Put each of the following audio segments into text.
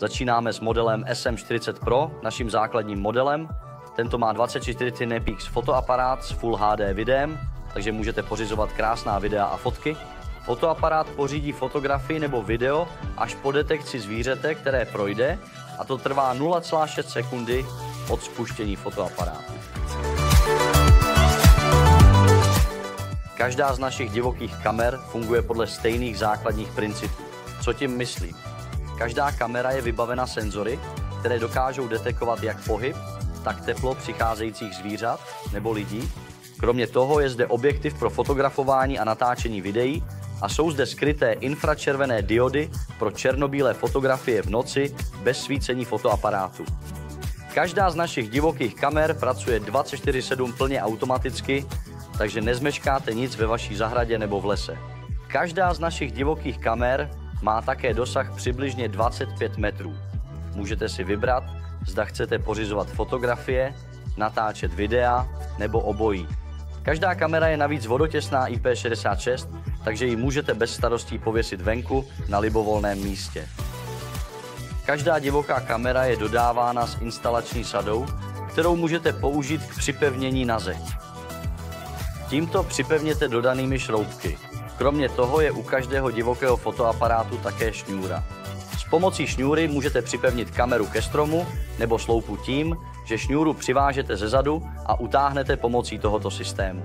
Začínáme s modelem SM40 Pro, naším základním modelem. Tento má 24 Nepix fotoaparát s Full HD videem, takže můžete pořizovat krásná videa a fotky. Fotoaparát pořídí fotografii nebo video až po detekci zvířete, které projde, a to trvá 0,6 sekundy od spuštění fotoaparátu. Každá z našich divokých kamer funguje podle stejných základních principů. Co tím myslím? Každá kamera je vybavena senzory, které dokážou detekovat jak pohyb, tak teplo přicházejících zvířat nebo lidí. Kromě toho je zde objektiv pro fotografování a natáčení videí a jsou zde skryté infračervené diody pro černobílé fotografie v noci bez svícení fotoaparátu. Každá z našich divokých kamer pracuje 24/7 plně automaticky, takže nezmeškáte nic ve vaší zahradě nebo v lese. Každá z našich divokých kamer má také dosah přibližně 25 metrů. Můžete si vybrat, zda chcete pořizovat fotografie, natáčet videa nebo obojí. Každá kamera je navíc vodotěsná IP66, takže ji můžete bez starostí pověsit venku na libovolném místě. Každá divoká kamera je dodávána s instalační sadou, kterou můžete použít k připevnění na zeď. Tímto připevněte dodanými šroubky. Kromě toho je u každého divokého fotoaparátu také šňůra. S pomocí šňůry můžete připevnit kameru ke stromu nebo sloupu tím, že šňůru přivážete zezadu a utáhnete pomocí tohoto systému.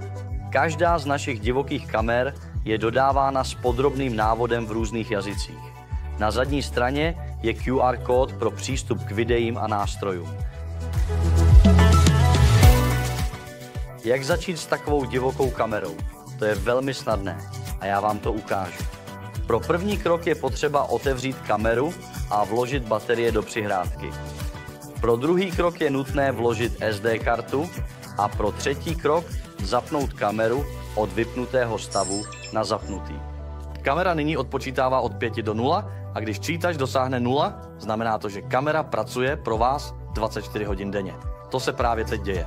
Každá z našich divokých kamer je dodávána s podrobným návodem v různých jazycích. Na zadní straně je QR kód pro přístup k videím a nástrojům. Jak začít s takovou divokou kamerou? To je velmi snadné a já vám to ukážu. Pro první krok je potřeba otevřít kameru a vložit baterie do přihrádky. Pro druhý krok je nutné vložit SD kartu a pro třetí krok zapnout kameru od vypnutého stavu na zapnutý. Kamera nyní odpočítává od 5 do 0 a když čítač dosáhne 0, znamená to, že kamera pracuje pro vás 24 hodin denně. To se právě teď děje.